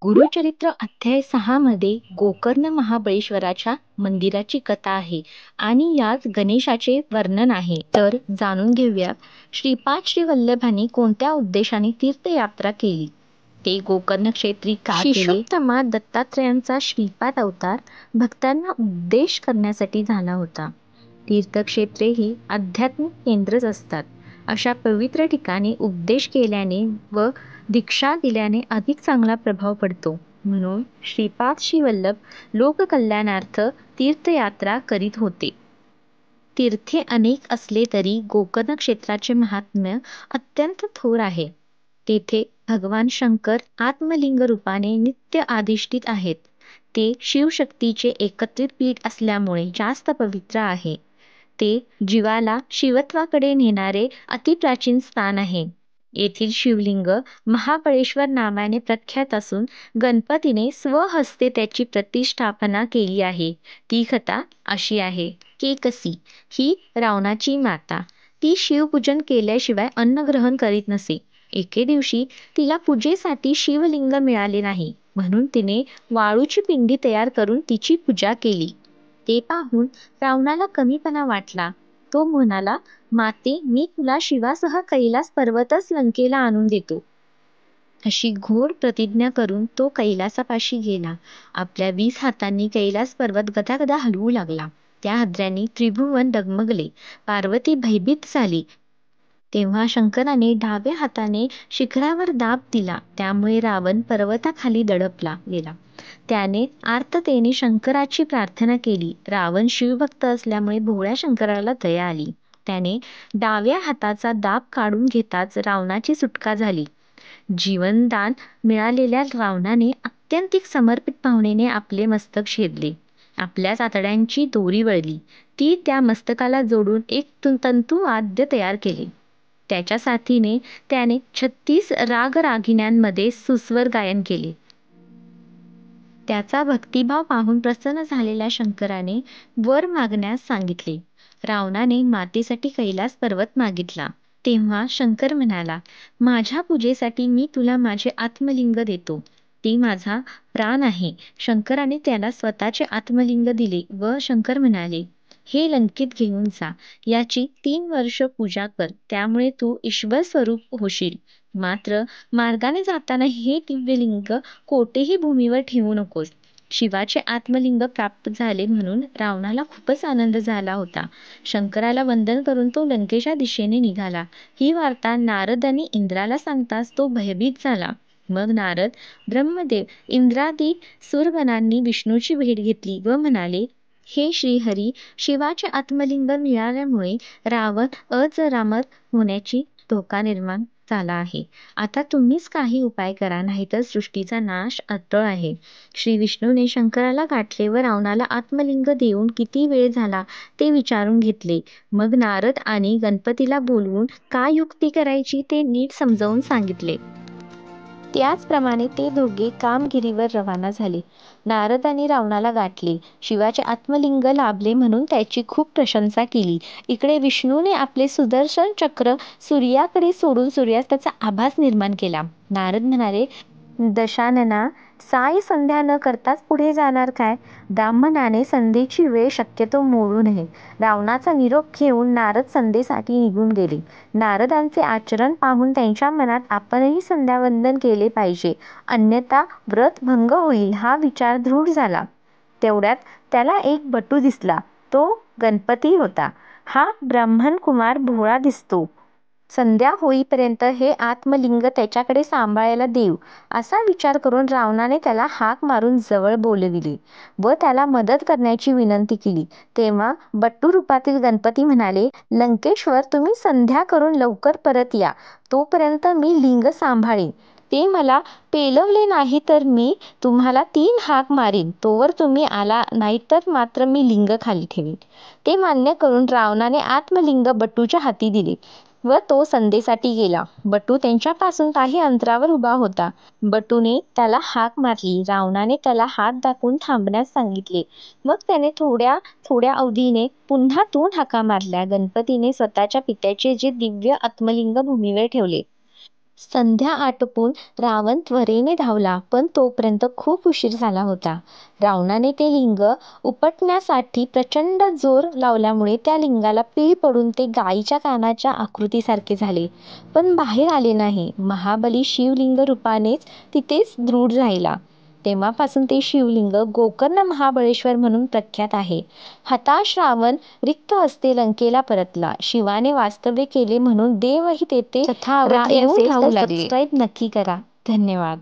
गुरुचरित्र अध्याय 6 मध्ये गोकर्ण महाबळेश्वराच्या मंदिराची कथा आहे आणि यात गणेशाचे वर्णन आहे. तर जाणून घेऊया श्रीपाद श्री वल्लभांनी कोणत्या उद्देशाने तीर्थयात्रा केली, ते गोकर्ण क्षेत्री का केले. शिशोत्तमा दत्तात्रयांचा श्रीपाद अवतार भक्तांना उपदेश करण्यासाठी झाला होता. तीर्थक्षेत्रे ही आध्यात्मिक केंद्रच असतात. अशा पवित्र ठिकाणी उपदेश केल्याने व दीक्षा दिल्याने अधिक चांगला प्रभाव पडतो. म्हणून श्रीपाद श्री वल्लभ लोककल्याणार्थ तीर्थयात्रा करीत होते. तीर्थे अनेक असले तरी गोकर्ण क्षेत्राचे महात्म्य अत्यंत थोर आहे. तेथे भगवान शंकर आत्मलिंग रूपाने नित्य अधिष्ठित आहेत. ते शिवशक्तीचे एकत्रित पीठ असल्यामुळे जास्त पवित्र आहे. ते जीवाला शिवत्वाकडे नेणारे अतिप्राचीन स्थान आहे. येथील शिवलिंग महाबळेश्वर नावाने प्रख्यात असून गणपतीने स्वहस्ते त्याची प्रतिष्ठापना केली आहे. ती कथा अशी आहे की कसी ही रावणाची माता. ती शिवपूजन केल्याशिवाय अन्न ग्रहण करीत नसे. एके दिवशी तिला पूजेसाठी शिवलिंग मिळाले नाही, म्हणून तिने वाळूची पिंडी तयार करून तिची पूजा केली. ते पाहून रावणाला कमीपणा वाटला. तो म्हणाला, माते, मी तुला शिवासह कैलास पर्वतच लंकेला आणून देतो. अशी घोर प्रतिज्ञा करून तो कैलासापाशी गेला. आपल्या 20 हातांनी कैलास पर्वत गदागदा हलवू लागला. त्या हादऱ्याने त्रिभुवन डगमगले. पार्वती भयभीत झाली. तेव्हा शंकराने डाव्या हाताने शिखरावर दाब दिला. त्यामुळे रावण पर्वताखाली दडपला गेला. त्याने आर्ततेने शंकराची प्रार्थना केली. रावण शिवभक्त असल्यामुळे भोळ्या शंकराला दया आली. त्याने डाव्या हाताचा दाब काढून घेताच रावणाची सुटका झाली. जीवनदान मिळालेल्या रावणाने अत्यंतिक समर्पित भावनेने आपले मस्तक छेदले. आपल्या आतड्यांची दोरी वळली. ती त्या मस्तकाला जोडून एक तंतुवाद्य तयार केले. त्याच्या साथीने त्याने 36 रागरागिण्यांमध्ये सुस्वर गायन केले. त्याचा भक्तिभाव पाहून प्रसन्न झालेल्या शंकराने वर मागण्यास सांगितले. रावणाने मातेसाठी कैलास पर्वत मागितला. तेव्हा शंकर म्हणाला, माझ्या पूजेसाठी मी तुला माझे आत्मलिंग देतो. ते माझा प्राण आहे. शंकराने त्याला स्वतःचे आत्मलिंग दिले व शंकर म्हणाले, हे लंकेत घेऊन जा. याची 3 वर्ष पूजा कर. त्यामुळे तू ईश्वर स्वरूप होशील. मात्र मार्गाने जाताना हे दिव्यलिंग कोठेही भूमीवर ठेवू नकोस. शिवाचे आत्मलिंग प्राप्त झाले म्हणून रावणाला खूपच आनंद झाला होता. शंकराला वंदन करून तो लंकेच्या दिशेने निघाला. ही वार्ता नारद आणि इंद्राला सांगताच तो भयभीत झाला. मग नारद, ब्रह्मदेव, इंद्रादी सुरगणांनी विष्णूची भेट घेतली व म्हणाले, हे श्रीहरी, शिवाचे आत्मलिंग मिळाल्यामुळे रावण अजरामर होण्याची धोका निर्माण झाला आहे. आता तुम्हीच काही उपाय करा, नाहीतर सृष्टीचा नाश अटळ आहे. श्री विष्णूने शंकराला गाठले व रावणाला आत्मलिंग देऊन किती वेळ झाला ते विचारून घेतले. मग नारद आणि गणपतीला बोलवून काय युक्ती करायची ते नीट समजावून सांगितले. त्याचप्रमाणे ते दोघे कामगिरीवर रवाना झाले. नारदांनी रावणाला गाठले. शिवाचे आत्मलिंग लाभले म्हणून त्याची खूप प्रशंसा केली. इकडे विष्णूने आपले सुदर्शन चक्र सूर्याकडे सोडून सूर्यास्ताचा आभास निर्माण केला. नारद म्हणाले, दशानना, साय संध्या न करताच पुढे जाणार काय? ब्राह्मणाने संध्येची वेळ शक्यतो मोडू नये. रावणाचा निरोप घेऊन नारद संध्येसाठी निघून गेले. नारदांचे आचरण पाहून त्यांच्या मनात आपणही संध्यावंदन केले पाहिजे, अन्यथा व्रत भंग होईल हा विचार दृढ झाला. तेवढ्यात त्याला एक बटू दिसला. तो गणपती होता. हा ब्राह्मणकुमार भोळा दिसतो. संध्या होईपर्यंत हे आत्मलिंग त्याच्याकडे सांभाळायला देऊ, असा विचार करून रावणाने त्याला हाक मारून जवळ बोलविले व त्याला मदत करण्याची विनंती केली. तेव्हा बट्टू रूपातील गणपती म्हणाले, लंकेश्वर, तुम्ही संध्या करून लवकर परत या. तोपर्यंत मी लिंग सांभाळेन. ते मला पेलवले नाही तर मी तुम्हाला 3 हाक मारीन. तोवर तुम्ही आला नाही तर मात्र मी लिंग खाली ठेवीन. ते मान्य करून रावणाने आत्मलिंग बट्टूच्या हाती दिले व तो संध्येसाठी गेला. बटू त्यांच्यापासून काही अंतरावर उभा होता. बटूने त्याला हाक मारली. रावणाने त्याला हात दाखवून थांबण्यास सांगितले. मग त्याने थोड्या अवधीने पुन्हा 2 हाका मारल्या. गणपतीने स्वतःच्या पित्याचे जे दिव्य आत्मलिंग भूमीवर ठेवले. संध्या आटोपून रावण त्वरेने धावला, पण तोपर्यंत खूप उशीर झाला होता. रावणाने ते लिंग उपटण्यासाठी प्रचंड जोर लावल्यामुळे त्या लिंगाला पीळ पडून ते गायीच्या कानाच्या आकृतीसारखे झाले, पण बाहेर आले नाही. महाबली शिवलिंग रूपानेच तिथेच दृढ राहिला. तेव्हापासून ते शिवलिंग गोकर्ण महाबळेश्वर म्हणून प्रख्यात आहे. हताश रावण रिक्त हस्ते लंकेला परतला. शिवाने वास्तव्य केले म्हणून देवही तेथे कथा आवडली येऊन असेल राहू तर लागले. सबस्क्राईब नक्की करा. धन्यवाद.